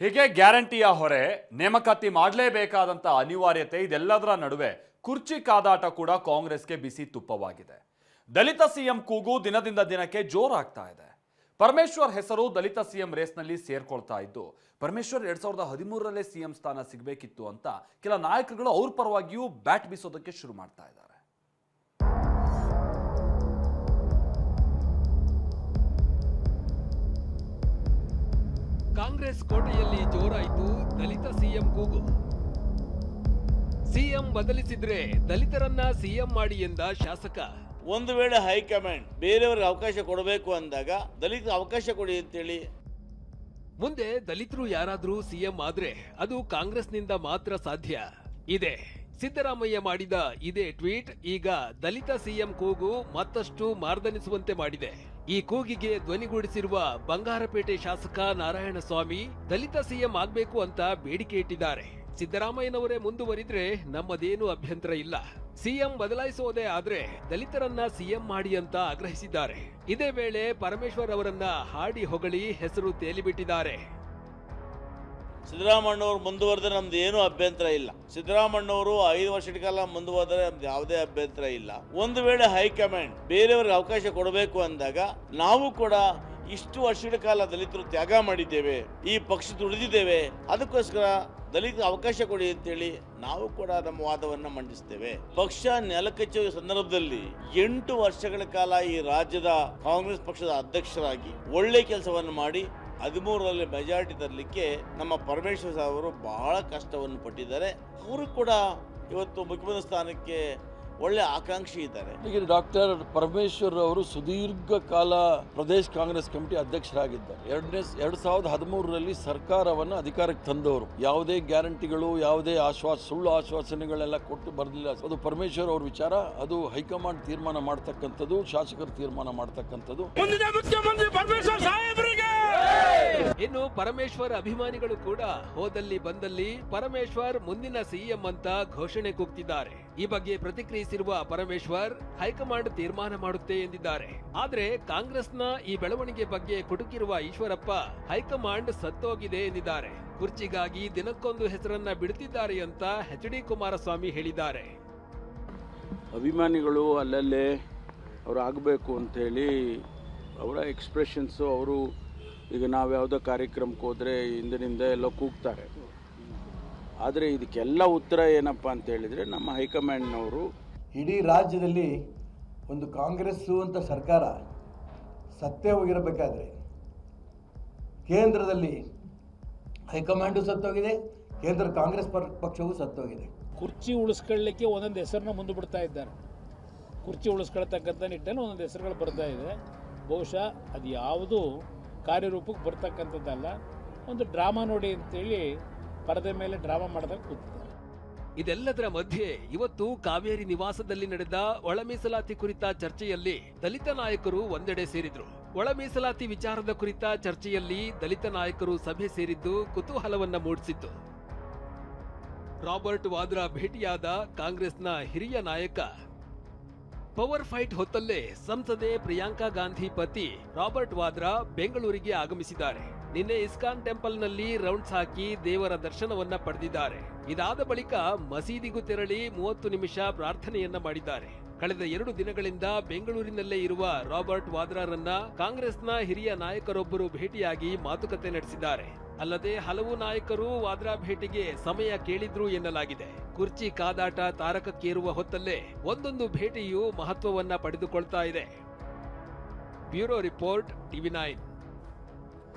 ಹೀಗೆ ಗ್ಯಾರಂಟಿಯ ಹೊರೆ, ನೇಮಕಾತಿ ಮಾಡಲೇಬೇಕಾದಂತ ಅನಿವಾರ್ಯತೆ ಇದೆಲ್ಲದರ ನಡುವೆ ಕುರ್ಚಿ ಕಾದಾಟ ಕೂಡ ಕಾಂಗ್ರೆಸ್ಗೆ ಬಿಸಿ ತುಪ್ಪವಾಗಿದೆ. ದಲಿತ ಸಿಎಂ ಕೂಗು ದಿನದಿಂದ ದಿನಕ್ಕೆ ಜೋರಾಗ್ತಾ ಇದೆ. ಪರಮೇಶ್ವರ್ ಹೆಸರು ದಲಿತ ಸಿಎಂ ರೇಸ್ನಲ್ಲಿ ಸೇರ್ಕೊಳ್ತಾ ಇದ್ದು, ಪರಮೇಶ್ವರ್ 2013ರಲ್ಲೇ ಸಿಎಂ ಸ್ಥಾನ ಸಿಗಬೇಕಿತ್ತು ಅಂತ ಕೆಲ ನಾಯಕರುಗಳು ಅವ್ರ ಪರವಾಗಿಯೂ ಬ್ಯಾಟ್ ಬೀಸೋದಕ್ಕೆ ಶುರು ಮಾಡ್ತಾ ಇದ್ದಾರೆ. ಕಾಂಗ್ರೆಸ್ ಕೋಟೆಯಲ್ಲಿ ಜೋರಾಯಿತು ದಲಿತ ಸಿಎಂ ಕೂಗು. ಸಿಎಂ ಬದಲಿಸಿದ್ರೆ ದಲಿತರನ್ನ ಸಿಎಂ ಮಾಡಿ ಎಂದ ಶಾಸಕ. ಒಂದು ವೇಳೆ ಹೈಕಮಾಂಡ್ ಬೇರೆಯವರಿಗೆ ಅವಕಾಶ ಕೊಡಬೇಕು ಅಂದಾಗ ದಲಿತ ಅವಕಾಶ ಕೊಡಿ ಅಂತೇಳಿ. ಮುಂದೆ ದಲಿತರು ಯಾರಾದ್ರೂ ಸಿಎಂ ಆದ್ರೆ ಅದು ಕಾಂಗ್ರೆಸ್ನಿಂದ ಮಾತ್ರ ಸಾಧ್ಯ ಇದೆ. ಸಿದ್ದರಾಮಯ್ಯ ಮಾಡಿದ ಇದೇ ಟ್ವೀಟ್ ಈಗ ದಲಿತ ಸಿಎಂ ಕೂಗು ಮತ್ತಷ್ಟು ಮಾರ್ದನಿಸುವಂತೆ ಮಾಡಿದೆ. ಈ ಕೂಗಿಗೆ ಧ್ವನಿಗೂಡಿಸಿರುವ ಬಂಗಾರಪೇಟೆ ಶಾಸಕ ನಾರಾಯಣಸ್ವಾಮಿ ದಲಿತ ಸಿಎಂ ಆಗ್ಬೇಕು ಅಂತ ಬೇಡಿಕೆ ಇಟ್ಟಿದ್ದಾರೆ. ಸಿದ್ದರಾಮಯ್ಯನವರೇ ಮುಂದುವರಿದ್ರೆ ನಮ್ಮದೇನು ಅಭ್ಯಂತರ ಇಲ್ಲ, ಸಿಎಂ ಬದಲಾಯಿಸೋದೇ ಆದ್ರೆ ದಲಿತರನ್ನ ಸಿಎಂ ಮಾಡಿ ಅಂತ ಆಗ್ರಹಿಸಿದ್ದಾರೆ. ಇದೇ ವೇಳೆ ಪರಮೇಶ್ವರ್ ಅವರನ್ನ ಹಾಡಿ ಹೊಗಳಿ ಹೆಸರು ತೇಲಿಬಿಟ್ಟಿದ್ದಾರೆ. ಸಿದ್ದರಾಮಣ್ಣವರು ಮುಂದುವರೆದ್ರೆ ನಮ್ದು ಏನೂ ಅಭ್ಯಂತರ ಇಲ್ಲ. ಸಿದ್ದರಾಮಣ್ಣವರು 5 ವರ್ಷದ ಕಾಲ ಮುಂದುವರೆದ್ರೆ ನಮ್ದು ಯಾವುದೇ ಅಭ್ಯಂತರ ಇಲ್ಲ. ಒಂದು ವೇಳೆ ಹೈಕಮಾಂಡ್ ಬೇರೆಯವರಿಗೆ ಅವಕಾಶ ಕೊಡಬೇಕು ಅಂದಾಗ ನಾವು ಕೂಡ ಇಷ್ಟು ವರ್ಷದ ಕಾಲ ದಲಿತರು ತ್ಯಾಗ ಮಾಡಿದ್ದೇವೆ, ಈ ಪಕ್ಷ ದುಡಿದಿದ್ದೇವೆ, ಅದಕ್ಕೋಸ್ಕರ ದಲಿತ ಅವಕಾಶ ಕೊಡಿ ಅಂತೇಳಿ ನಾವು ಕೂಡ ನಮ್ಮ ವಾದವನ್ನ ಮಂಡಿಸ್ತೇವೆ. ಪಕ್ಷ ನೆಲಕಚ್ಚುವ ಸಂದರ್ಭದಲ್ಲಿ 8 ವರ್ಷಗಳ ಕಾಲ ಈ ರಾಜ್ಯದ ಕಾಂಗ್ರೆಸ್ ಪಕ್ಷದ ಅಧ್ಯಕ್ಷರಾಗಿ ಒಳ್ಳೆ ಕೆಲಸವನ್ನು ಮಾಡಿ 13ರಲ್ಲಿ ಮೆಜಾರಿಟಿ ತರಲಿಕ್ಕೆ ನಮ್ಮ ಪರಮೇಶ್ವರ್ ಅವರು ಬಹಳ ಕಷ್ಟವನ್ನು ಪಟ್ಟಿದ್ದಾರೆ. ಅವರು ಕೂಡ ಇವತ್ತು ಮುಖ್ಯಮಂತ್ರಿ ಸ್ಥಾನಕ್ಕೆ ಒಳ್ಳೆ ಆಕಾಂಕ್ಷಿ ಇದ್ದಾರೆ. ಈಗ ಡಾಕ್ಟರ್ ಪರಮೇಶ್ವರ್ ಅವರು ಸುದೀರ್ಘ ಕಾಲ ಪ್ರದೇಶ ಕಾಂಗ್ರೆಸ್ ಕಮಿಟಿ ಅಧ್ಯಕ್ಷರಾಗಿದ್ದಾರೆ. 2013ರಲ್ಲಿ ಸರ್ಕಾರವನ್ನು ಅಧಿಕಾರಕ್ಕೆ ತಂದವರು. ಯಾವುದೇ ಗ್ಯಾರಂಟಿಗಳು, ಯಾವುದೇ ಸುಳ್ಳು ಆಶ್ವಾಸನೆಗಳೆಲ್ಲ ಕೊಟ್ಟು ಬರಲಿಲ್ಲ. ಅದು ಪರಮೇಶ್ವರ್ ಅವ್ರ ವಿಚಾರ. ಅದು ಹೈಕಮಾಂಡ್ ತೀರ್ಮಾನ ಮಾಡ್ತಕ್ಕಂಥದ್ದು, ಶಾಸಕರು ತೀರ್ಮಾನ ಮಾಡ್ತಕ್ಕಂಥದ್ದು. ಇನ್ನು ಪರಮೇಶ್ವರ್ ಅಭಿಮಾನಿಗಳು ಕೂಡ ಹೋದಲ್ಲಿ ಬಂದಲ್ಲಿ ಪರಮೇಶ್ವರ್ ಮುಂದಿನ ಸಿಎಂ ಅಂತ ಘೋಷಣೆ ಕೂಗ್ತಿದ್ದಾರೆ. ಈ ಬಗ್ಗೆ ಪ್ರತಿಕ್ರಿಯಿಸಿರುವ ಪರಮೇಶ್ವರ್ ಹೈಕಮಾಂಡ್ ತೀರ್ಮಾನ ಮಾಡುತ್ತೆ ಎಂದಿದ್ದಾರೆ. ಆದ್ರೆ ಕಾಂಗ್ರೆಸ್ನ ಈ ಬೆಳವಣಿಗೆ ಬಗ್ಗೆ ಕುಟುಕಿರುವ ಈಶ್ವರಪ್ಪ ಹೈಕಮಾಂಡ್ ಸತ್ತೋಗಿದೆ ಎಂದಿದ್ದಾರೆ. ಕುರ್ಚಿಗಾಗಿ ದಿನಕ್ಕೊಂದು ಹೆಸರನ್ನ ಬಿಡುತ್ತಿದ್ದಾರೆ ಅಂತ ಎಚ್ ಡಿ ಕುಮಾರಸ್ವಾಮಿ ಹೇಳಿದ್ದಾರೆ. ಅಭಿಮಾನಿಗಳು ಅಲ್ಲಲ್ಲೇ ಅವರು ಆಗಬೇಕು ಅಂತ ಹೇಳಿ ಅವರ ಎಕ್ಸ್ಪ್ರೆಷನ್ಸು, ಅವರು ಈಗ ನಾವು ಯಾವುದೋ ಕಾರ್ಯಕ್ರಮಕ್ಕೆ ಹೋದರೆ ಹಿಂದಿನಿಂದ ಎಲ್ಲ ಕೂಗ್ತಾರೆ. ಆದರೆ ಇದಕ್ಕೆಲ್ಲ ಉತ್ತರ ಏನಪ್ಪ ಅಂತ ಹೇಳಿದರೆ ನಮ್ಮ ಹೈಕಮಾಂಡ್ನವರು ಇಡೀ ರಾಜ್ಯದಲ್ಲಿ ಒಂದು ಕಾಂಗ್ರೆಸ್ಸು ಅಂತ ಸರ್ಕಾರ ಸತ್ತೇ ಹೋಗಿರಬೇಕಾದ್ರೆ ಕೇಂದ್ರದಲ್ಲಿ ಹೈಕಮಾಂಡು ಸತ್ತೋಗಿದೆ, ಕೇಂದ್ರ ಕಾಂಗ್ರೆಸ್ ಪಕ್ಷವೂ ಸತ್ತೋಗಿದೆ. ಕುರ್ಚಿ ಉಳಿಸ್ಕೊಳ್ಳಿಕ್ಕೆ ಒಂದೊಂದು ಹೆಸರನ್ನ ಮುಂದೆ ಬಿಡ್ತಾ ಇದ್ದಾರೆ. ಕುರ್ಚಿ ಉಳಿಸ್ಕೊಳ್ತಕ್ಕಂಥ ನಿಟ್ಟಲ್ಲಿ ಒಂದೊಂದು ಹೆಸರುಗಳು ಬರ್ತಾ ಇದೆ. ಬಹುಶಃ ಅದು ಯಾವುದು ಕಾರ್ಯರೂಪಕ್ಕೆ ಬರ್ತಕ್ಕಂಥದ್ದಲ್ಲ, ಒಂದು ಡ್ರಾಮಾ ನೋಡಿ ಅಂತೇಳಿ ಪರದೆ ಮೇಲೆ ಡ್ರಾಮಾ ಮಾಡಿದಾಗ ಕೂತಿದ್ದಾರೆ. ಇದೆಲ್ಲದರ ಮಧ್ಯೆ ಇವತ್ತು ಕಾವೇರಿ ನಿವಾಸದಲ್ಲಿ ನಡೆದ ಒಳ ಮೀಸಲಾತಿ ಕುರಿತ ಚರ್ಚೆಯಲ್ಲಿ ದಲಿತ ನಾಯಕರು ಒಂದೆಡೆ ಸೇರಿದ್ರು. ಒಳ ಮೀಸಲಾತಿ ವಿಚಾರದ ಕುರಿತ ಚರ್ಚೆಯಲ್ಲಿ ದಲಿತ ನಾಯಕರು ಸಭೆ ಸೇರಿದ್ದು ಕುತೂಹಲವನ್ನ ಮೂಡಿಸಿತ್ತು. ರಾಬರ್ಟ್ ವಾದ್ರಾ ಭೇಟಿಯಾದ ಕಾಂಗ್ರೆಸ್ನ ಹಿರಿಯ ನಾಯಕ. ಪವರ್ ಫೈಟ್ ಹೊತ್ತಲ್ಲೇ ಸಂಸದೆ ಪ್ರಿಯಾಂಕಾ ಗಾಂಧಿ ಪತಿ ರಾಬರ್ಟ್ ವಾದ್ರಾ ಬೆಂಗಳೂರಿಗೆ ಆಗಮಿಸಿದ್ದಾರೆ. ನಿನ್ನೆ ಇಸ್ಕಾನ್ ಟೆಂಪಲ್ನಲ್ಲಿ ರೌಂಡ್ಸ್ ಹಾಕಿ ದೇವರ ದರ್ಶನವನ್ನ ಪಡೆದಿದ್ದಾರೆ. ಇದಾದ ಬಳಿಕ ಮಸೀದಿಗೂ ತೆರಳಿ 30 ನಿಮಿಷ ಪ್ರಾರ್ಥನೆಯನ್ನ ಮಾಡಿದ್ದಾರೆ. ಕಳೆದ 2 ದಿನಗಳಿಂದ ಬೆಂಗಳೂರಿನಲ್ಲೇ ಇರುವ ರಾಬರ್ಟ್ ವಾದ್ರಾರನ್ನ ಕಾಂಗ್ರೆಸ್ನ ಹಿರಿಯ ನಾಯಕರೊಬ್ಬರು ಭೇಟಿಯಾಗಿ ಮಾತುಕತೆ ನಡೆಸಿದ್ದಾರೆ. ಅಲ್ಲದೆ ಹಲವು ನಾಯಕರು ವಾದ್ರಾ ಭೇಟಿಗೆ ಸಮಯ ಕೇಳಿದ್ರು ಎನ್ನಲಾಗಿದೆ. ಕುರ್ಚಿ ಕಾದಾಟ ತಾರಕಕ್ಕೇರುವ ಹೊತ್ತಲ್ಲೇ ಒಂದೊಂದು ಭೇಟಿಯು ಮಹತ್ವವನ್ನ ಪಡೆದುಕೊಳ್ತಾ ಇದೆ. Bureau report, TV9.